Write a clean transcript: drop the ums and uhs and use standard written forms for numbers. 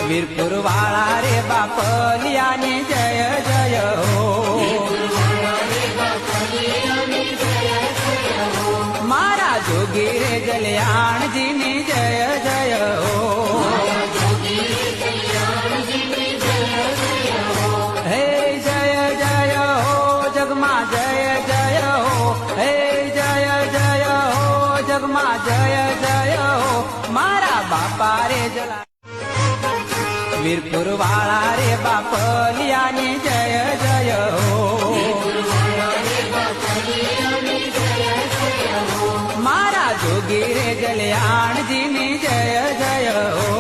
વીરપુર વાળા રે બાપલિયાની જય જય હો મારા જોગી રે જલ્યાણજીની જય જય હો હે જય જય હો જગમાં જય જય હો હે જય જય હો જગમાં જય જય હો મારા બાપા રે જલા વીરપુર વાળા રે બાપલિયાની જય જય હો મારા જોગી રે જલ્યાણજીની જય જય હો